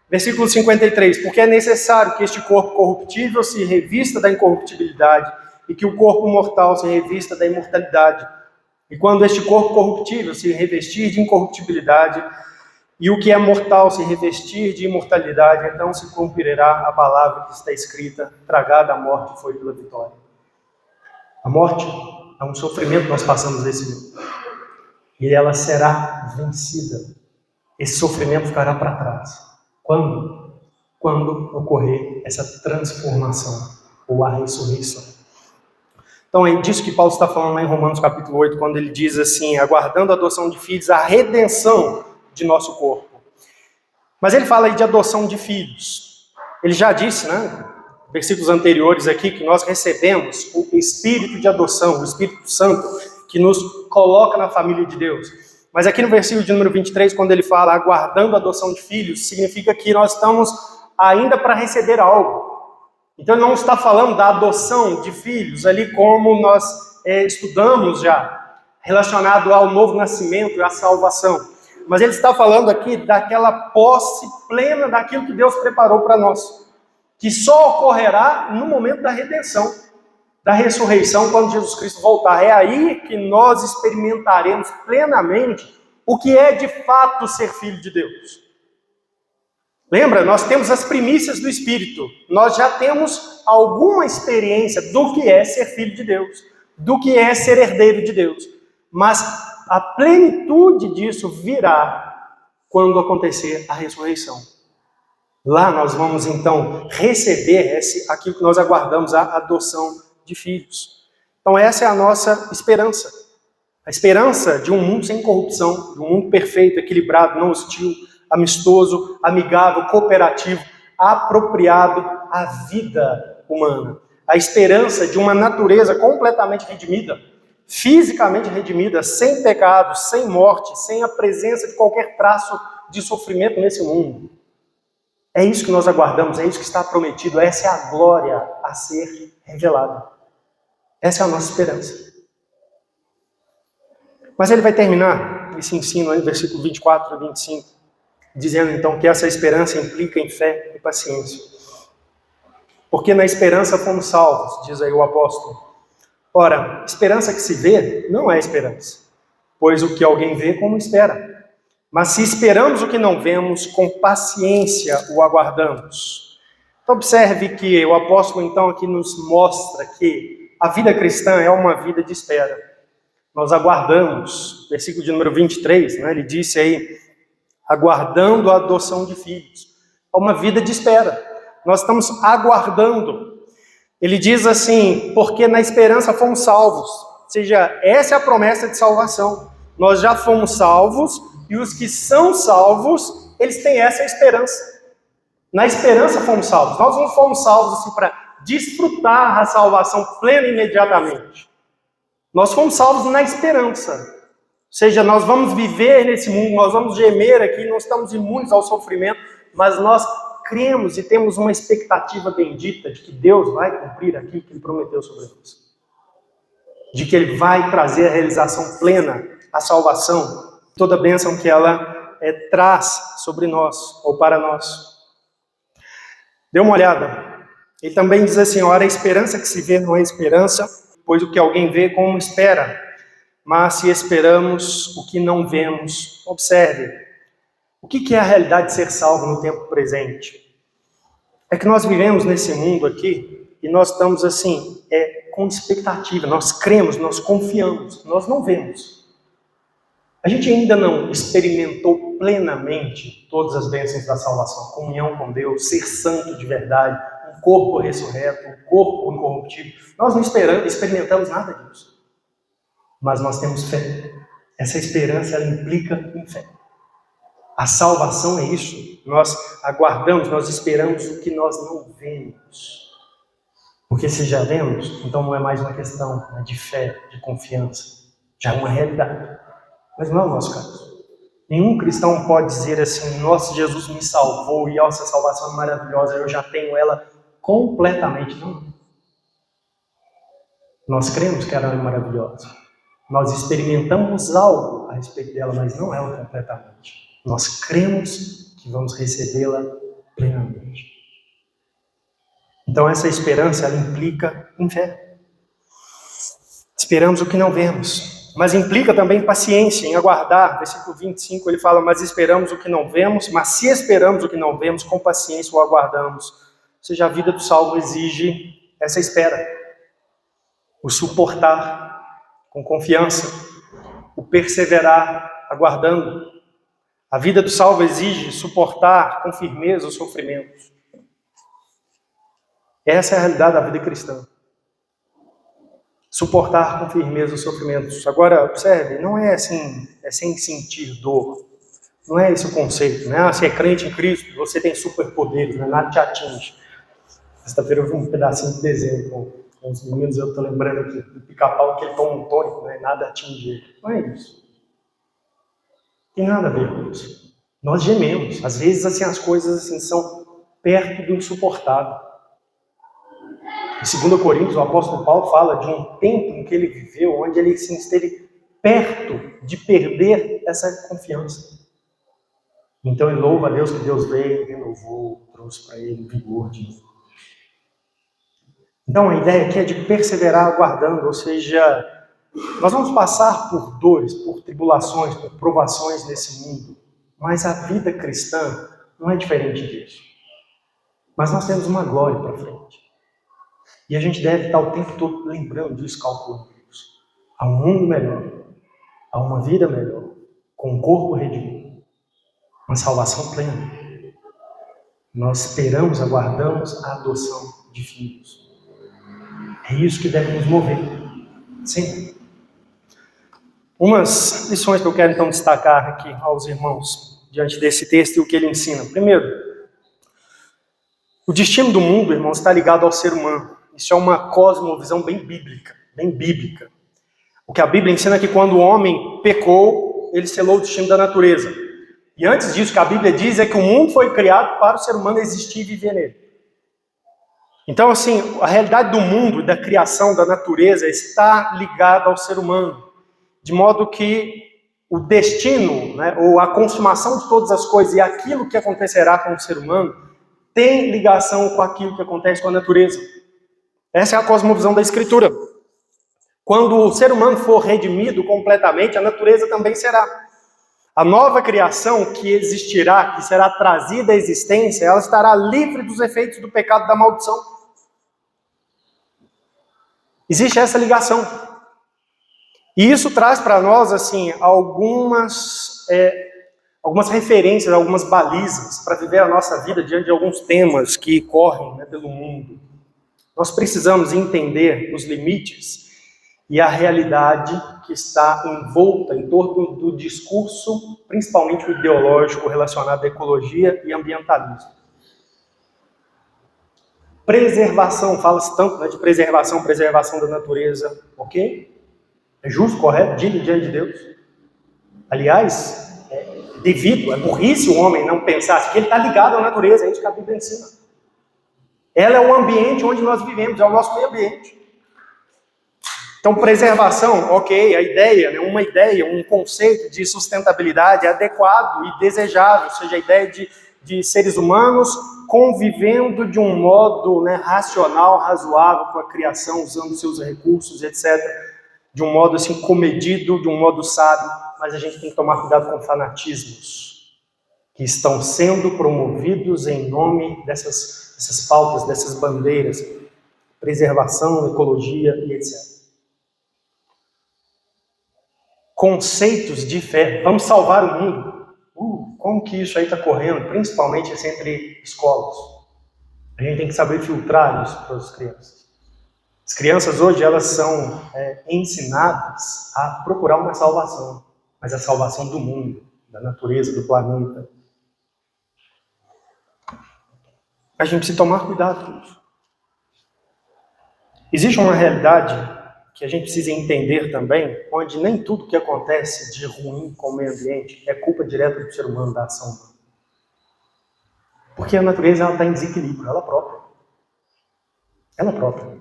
Versículo 53, porque é necessário que este corpo corruptível se revista da incorruptibilidade e que o corpo mortal se revista da imortalidade. E quando este corpo corruptível se revestir de incorruptibilidade e o que é mortal se revestir de imortalidade, então se cumprirá a palavra que está escrita: tragada a morte foi pela vitória. A morte é um sofrimento que nós passamos nesse mundo. E ela será vencida. Esse sofrimento ficará para trás. Quando? quando ocorrer essa transformação ou a ressurreição. Então é disso que Paulo está falando lá em Romanos capítulo 8, quando ele diz assim, aguardando a adoção de filhos, a redenção de nosso corpo. Mas ele fala aí de adoção de filhos. Ele já disse, versículos anteriores aqui, que nós recebemos o Espírito de adoção, o Espírito Santo, que nos coloca na família de Deus. Mas aqui no versículo de número 23, quando ele fala aguardando a adoção de filhos, significa que nós estamos ainda para receber algo. Então ele não está falando da adoção de filhos, ali como nós estudamos já, relacionado ao novo nascimento e à salvação. Mas ele está falando aqui daquela posse plena daquilo que Deus preparou para nós, que só ocorrerá no momento da redenção, da ressurreição, quando Jesus Cristo voltar. É aí que nós experimentaremos plenamente o que é de fato ser filho de Deus. Lembra, nós temos as primícias do Espírito, nós já temos alguma experiência do que é ser filho de Deus, do que é ser herdeiro de Deus, mas a plenitude disso virá quando acontecer a ressurreição. Lá nós vamos então receber aquilo que nós aguardamos, a adoção de filhos. Então essa é a nossa esperança, a esperança de um mundo sem corrupção, de um mundo perfeito, equilibrado, não hostil, amistoso, amigável, cooperativo, apropriado à vida humana. A esperança de uma natureza completamente redimida, fisicamente redimida, sem pecado, sem morte, sem a presença de qualquer traço de sofrimento nesse mundo. É isso que nós aguardamos, é isso que está prometido, essa é a glória a ser revelada. Essa é a nossa esperança. Mas ele vai terminar esse ensino aí no versículo 24 a 25, dizendo então que essa esperança implica em fé e paciência. Porque na esperança fomos salvos, diz aí o apóstolo. Ora, esperança que se vê não é esperança, pois o que alguém vê como espera. Mas se esperamos o que não vemos, com paciência o aguardamos. Então observe que o apóstolo então aqui nos mostra que a vida cristã é uma vida de espera. Nós aguardamos, versículo de número 23, ele disse aí, aguardando a adoção de filhos. É uma vida de espera. Nós estamos aguardando. Ele diz assim, porque na esperança fomos salvos. Ou seja, essa é a promessa de salvação. Nós já fomos salvos e os que são salvos, eles têm essa esperança. Na esperança fomos salvos. Nós não fomos salvos assim para desfrutar a salvação plena imediatamente. Nós fomos salvos na esperança. Ou seja, nós vamos viver nesse mundo, nós vamos gemer aqui, não estamos imunes ao sofrimento, mas nós cremos e temos uma expectativa bendita de que Deus vai cumprir aquilo que Ele prometeu sobre nós. De que Ele vai trazer a realização plena, a salvação, toda a bênção que ela traz sobre nós, ou para nós. Dê uma olhada. Ele também diz assim, ora, a esperança que se vê não é esperança, pois o que alguém vê como espera. Mas se esperamos o que não vemos, observe, o que é a realidade de ser salvo no tempo presente? É que nós vivemos nesse mundo aqui e nós estamos assim, com expectativa, nós cremos, nós confiamos, nós não vemos. A gente ainda não experimentou plenamente todas as bênçãos da salvação, comunhão com Deus, ser santo de verdade, um corpo ressurreto, um corpo incorruptível. Nós não experimentamos nada disso. Mas nós temos fé. Essa esperança, ela implica em fé. A salvação é isso. Nós aguardamos, nós esperamos o que nós não vemos. Porque se já vemos, então não é mais uma questão de fé, de confiança. Já é uma realidade. Mas não é o nosso caso. Nenhum cristão pode dizer assim, nossa, Jesus me salvou e essa salvação é maravilhosa, eu já tenho ela completamente. Não. Nós cremos que ela é maravilhosa. Nós experimentamos algo a respeito dela, mas não ela completamente. Nós cremos que vamos recebê-la plenamente. Então essa esperança, ela implica em fé. Esperamos o que não vemos, mas implica também paciência em aguardar. Versículo 25, ele fala, mas esperamos o que não vemos, mas se esperamos o que não vemos, com paciência o aguardamos. Ou seja, a vida do salvo exige essa espera, o suportar com confiança, o perseverar aguardando. A vida do salvo exige suportar com firmeza os sofrimentos. Essa é a realidade da vida cristã. Suportar com firmeza os sofrimentos. Agora, observe, não é assim, é sem sentir dor. Não é esse o conceito, né? Você é crente em Cristo, você tem superpoderes, né? Nada te atinge. Sexta-feira eu vi um pedacinho de desenho com os meninos, eu estou lembrando aqui do Pica-Pau, que ele toma um tônico, né? Nada atinge ele. Não é isso. Tem nada a ver com isso. Nós gememos. Às vezes, assim, as coisas assim, são perto do insuportável. Em 2 Coríntios, o apóstolo Paulo fala de um tempo em que ele viveu, onde ele assim, esteve perto de perder essa confiança. Então ele louva a Deus que Deus veio, renovou, trouxe para ele vigor de novo. Então a ideia aqui é de perseverar aguardando, ou seja, nós vamos passar por dores, por tribulações, por provações nesse mundo, mas a vida cristã não é diferente disso. Mas nós temos uma glória para frente. E a gente deve estar o tempo todo lembrando disso, calculando isso. Há um mundo melhor, há uma vida melhor, com um corpo redimido, uma salvação plena. Nós esperamos, aguardamos a adoção de filhos. É isso que deve nos mover. Sim. Umas lições que eu quero então destacar aqui aos irmãos, diante desse texto e o que ele ensina. Primeiro, o destino do mundo, irmãos, está ligado ao ser humano. Isso é uma cosmovisão bem bíblica, bem bíblica. O que a Bíblia ensina é que quando o homem pecou, ele selou o destino da natureza. E antes disso, o que a Bíblia diz é que o mundo foi criado para o ser humano existir e viver nele. Então, assim, a realidade do mundo, da criação, da natureza, está ligada ao ser humano. De modo que o destino, né, ou a consumação de todas as coisas e aquilo que acontecerá com o ser humano, tem ligação com aquilo que acontece com a natureza. Essa é a cosmovisão da Escritura. Quando o ser humano for redimido completamente, a natureza também será. A nova criação que existirá, que será trazida à existência, ela estará livre dos efeitos do pecado e da maldição. Existe essa ligação. E isso traz para nós, assim, algumas referências, algumas balizas para viver a nossa vida diante de alguns temas que correm, né, pelo mundo. Nós precisamos entender os limites e a realidade que está envolta em torno do discurso, principalmente o ideológico relacionado à ecologia e ambientalismo. Preservação, fala-se tanto, né, de preservação da natureza, ok? É justo, correto, digno diante de Deus. Aliás, é burrice o homem não pensar que ele está ligado à natureza, é isso que a Bíblia ensina. Ela é o ambiente onde nós vivemos, é o nosso meio ambiente. Então, preservação, ok, a ideia, né, uma ideia, um conceito de sustentabilidade adequado e desejável, ou seja, a ideia de seres humanos convivendo de um modo, né, racional, razoável com a criação, usando seus recursos, etc. De um modo assim comedido, de um modo sábio, mas a gente tem que tomar cuidado com fanatismos que estão sendo promovidos em nome dessas pautas, dessas bandeiras, preservação, ecologia e etc. Conceitos de fé, vamos salvar o mundo. Como que isso aí está correndo, principalmente assim, entre escolas? A gente tem que saber filtrar isso para as crianças. As crianças hoje, elas são ensinadas a procurar uma salvação, mas a salvação do mundo, da natureza, do planeta. A gente precisa tomar cuidado com isso. Existe uma realidade que a gente precisa entender também, onde nem tudo que acontece de ruim com o meio ambiente é culpa direta do ser humano, da ação humana. Porque a natureza está em desequilíbrio, ela própria. Ela própria.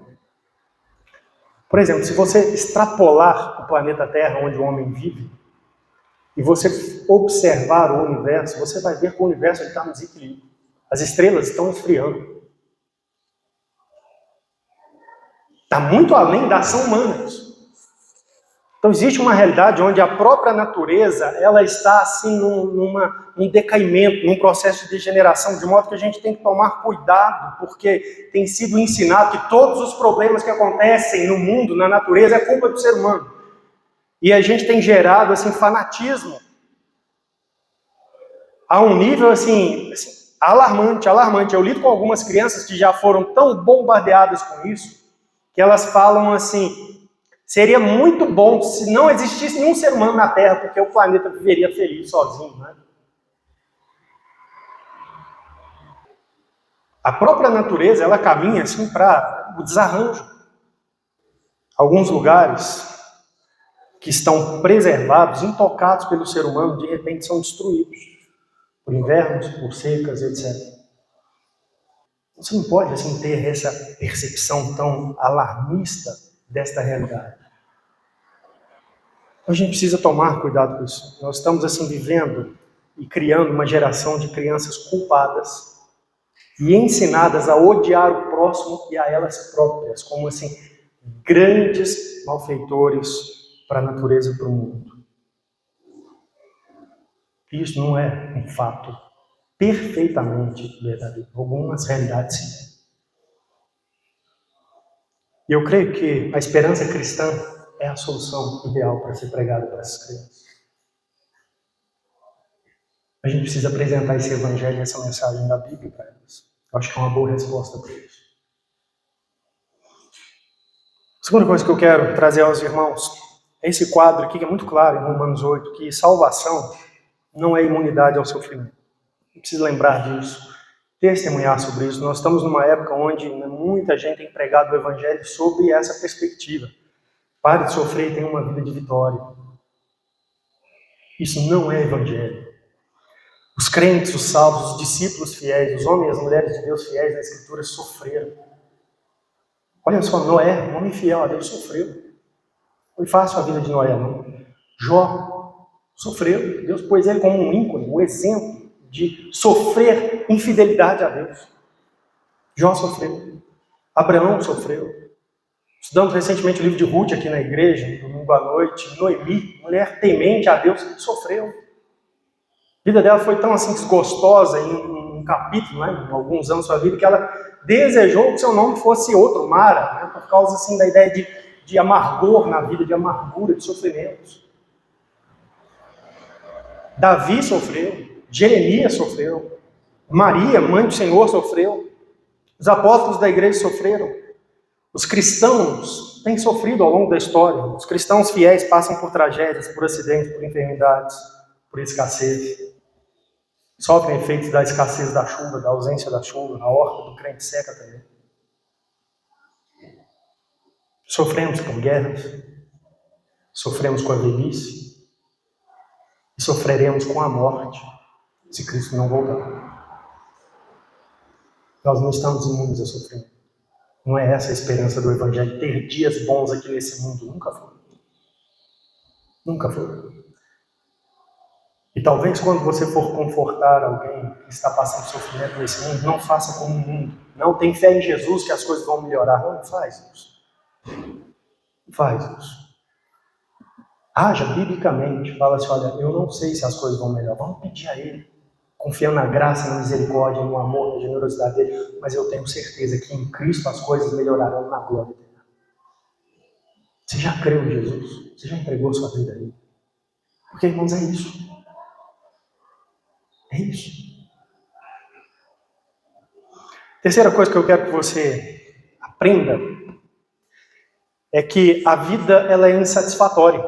Por exemplo, se você extrapolar o planeta Terra, onde o homem vive, e você observar o universo, você vai ver que o universo está em desequilíbrio. As estrelas estão esfriando. Está muito além da ação humana isso. Então existe uma realidade onde a própria natureza ela está assim num decaimento, num processo de degeneração, de modo que a gente tem que tomar cuidado, porque tem sido ensinado que todos os problemas que acontecem no mundo, na natureza, é culpa do ser humano. E a gente tem gerado assim fanatismo a um nível assim alarmante, alarmante. Eu lido com algumas crianças que já foram tão bombardeadas com isso, que elas falam assim, seria muito bom se não existisse nenhum ser humano na Terra, porque o planeta viveria feliz sozinho, né? A própria natureza, ela caminha assim para o desarranjo. Alguns lugares que estão preservados, intocados pelo ser humano, de repente são destruídos por invernos, por secas, etc. Você não pode assim ter essa percepção tão alarmista desta realidade. A gente precisa tomar cuidado com isso. Nós estamos assim vivendo e criando uma geração de crianças culpadas e ensinadas a odiar o próximo e a elas próprias, como assim, grandes malfeitores para a natureza e para o mundo. Isso não é um fato perfeitamente verdadeiro. Algumas realidades sim. E eu creio que a esperança cristã é a solução ideal para ser pregada para essas crianças. A gente precisa apresentar esse evangelho, essa mensagem da Bíblia para elas. Eu acho que é uma boa resposta para isso. A segunda coisa que eu quero trazer aos irmãos é esse quadro aqui que é muito claro em Romanos 8, que salvação não é imunidade ao sofrimento. Eu preciso lembrar disso, testemunhar sobre isso. Nós estamos numa época onde muita gente tem pregado o evangelho sobre essa perspectiva. Pare de sofrer e tenha uma vida de vitória. Isso não é evangelho. Os crentes, os salvos, os discípulos fiéis, os homens e as mulheres de Deus fiéis na Escritura sofreram. Olha só, Noé, um homem fiel a Deus, sofreu. Foi fácil a vida de Noé, não. Jó sofreu. Deus pôs ele como um ícone, um exemplo de sofrer infidelidade a Deus. Jó sofreu. Abraão sofreu. Estudamos recentemente o livro de Ruth aqui na igreja, domingo à noite. Noemi, mulher temente a Deus, sofreu. A vida dela foi tão assim desgostosa em um capítulo, né, em alguns anos da sua vida, que ela desejou que seu nome fosse outro, Mara, né, por causa assim, da ideia de amargor na vida, de amargura, de sofrimentos. Davi sofreu, Jeremias sofreu, Maria, mãe do Senhor, sofreu, os apóstolos da igreja sofreram, os cristãos têm sofrido ao longo da história, os cristãos fiéis passam por tragédias, por acidentes, por enfermidades, por escassez. Sofrem efeitos da escassez da chuva, da ausência da chuva, a horta do crente seca também. Sofremos por guerras, sofremos com a velhice e sofreremos com a morte, se Cristo não voltar. Nós não estamos imunes a sofrimento. Não é essa a esperança do Evangelho, ter dias bons aqui nesse mundo. Nunca foi. Nunca foi. E talvez quando você for confortar alguém que está passando sofrimento nesse mundo, não faça como o mundo. Não tem fé em Jesus que as coisas vão melhorar. Não faz isso. Não faz isso. Haja biblicamente. Fala assim, olha, eu não sei se as coisas vão melhorar. Vamos pedir a Ele. Confiando na graça, na misericórdia, no amor, na generosidade dele. Mas eu tenho certeza que em Cristo as coisas melhorarão na glória dele. Você já creu em Jesus? Você já entregou sua vida a Ele? Porque, irmãos, é isso. É isso. Terceira coisa que eu quero que você aprenda é que a vida ela é insatisfatória.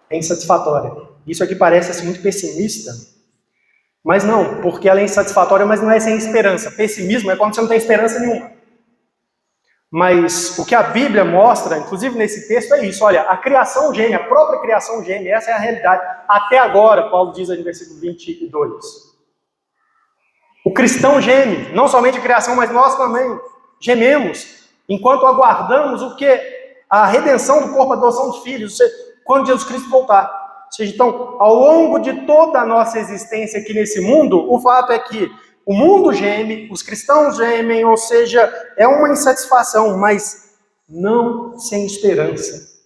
É insatisfatória. Isso aqui parece assim, muito pessimista, mas não, porque ela é insatisfatória, mas não é sem esperança. Pessimismo é quando você não tem esperança nenhuma. Mas o que a Bíblia mostra, inclusive nesse texto, é isso. Olha, a criação geme, a própria criação geme, essa é a realidade. Até agora, Paulo diz aí no versículo 22. O cristão geme, não somente a criação, mas nós também gememos, enquanto aguardamos o quê? A redenção do corpo, a adoção dos filhos, quando Jesus Cristo voltar. Ou seja, então, ao longo de toda a nossa existência aqui nesse mundo, o fato é que o mundo geme, os cristãos gemem, ou seja, é uma insatisfação, mas não sem esperança.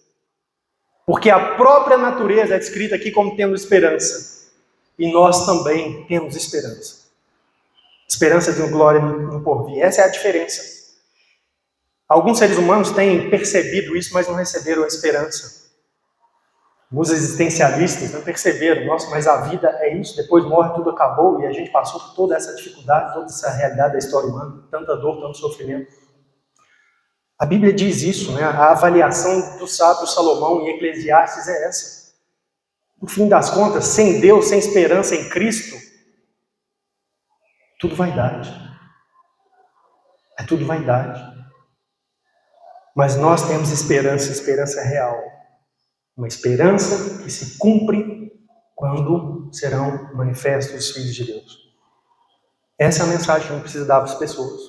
Porque a própria natureza é descrita aqui como tendo esperança. E nós também temos esperança. Esperança de uma glória no porvir. Essa é a diferença. Alguns seres humanos têm percebido isso, mas não receberam a esperança. Os existencialistas não perceberam, nossa, mas a vida é isso, depois morre, tudo acabou, e a gente passou por toda essa dificuldade, toda essa realidade da história humana, tanta dor, tanto sofrimento. A Bíblia diz isso, né? A avaliação do sábio Salomão em Eclesiastes é essa. No fim das contas, sem Deus, sem esperança em Cristo, tudo vaidade. É tudo vaidade. Mas nós temos esperança real. Uma esperança que se cumpre quando serão manifestos os filhos de Deus. Essa é a mensagem que a gente precisa dar para as pessoas.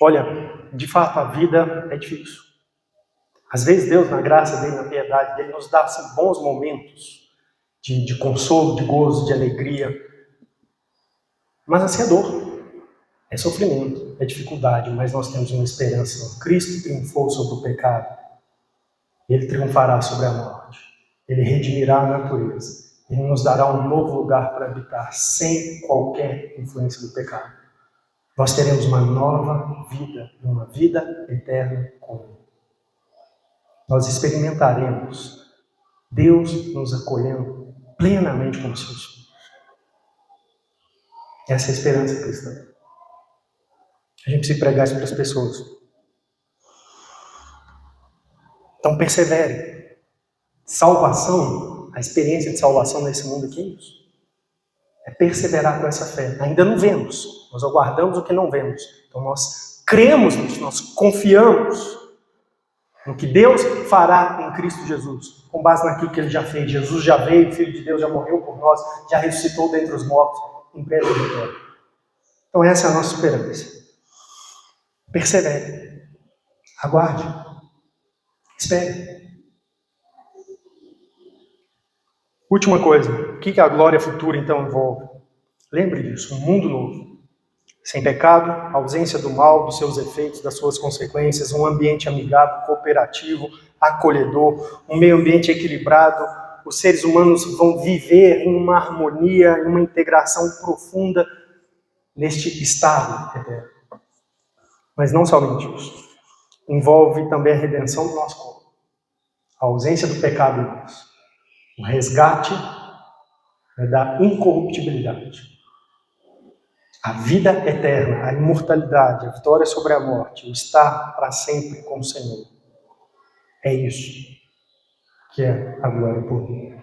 Olha, de fato a vida é difícil. Às vezes Deus, na graça dele, na piedade dele, nos dá assim, bons momentos de consolo, de gozo, de alegria. Mas assim é dor, é sofrimento, é dificuldade, mas nós temos uma esperança. Cristo triunfou sobre o pecado. Ele triunfará sobre a morte. Ele redimirá a natureza. Ele nos dará um novo lugar para habitar, sem qualquer influência do pecado. Nós teremos uma nova vida, uma vida eterna com Ele. Nós experimentaremos Deus nos acolhendo plenamente como seus filhos. Essa é a esperança cristã. A gente precisa pregar isso para as pessoas. Então persevere. Salvação, a experiência de salvação nesse mundo aqui é isso. É perseverar com essa fé. Ainda não vemos. Nós aguardamos o que não vemos. Então nós cremos nisso, nós confiamos no que Deus fará em Cristo Jesus, com base naquilo que Ele já fez. Jesus já veio, o Filho de Deus já morreu por nós, já ressuscitou dentre os mortos, em plena vitória. Então essa é a nossa esperança. Persevere. Aguarde. Espere. Última coisa, o que a glória futura então envolve? Lembre disso, um mundo novo. Sem pecado, ausência do mal, dos seus efeitos, das suas consequências, um ambiente amigável, cooperativo, acolhedor, um meio ambiente equilibrado. Os seres humanos vão viver em uma harmonia, em uma integração profunda neste estado eterno. Mas não somente isso. Envolve também a redenção do nosso corpo. A ausência do pecado em nós. O resgate da incorruptibilidade. A vida eterna, a imortalidade, a vitória sobre a morte, o estar para sempre com o Senhor. É isso que é a glória por vir.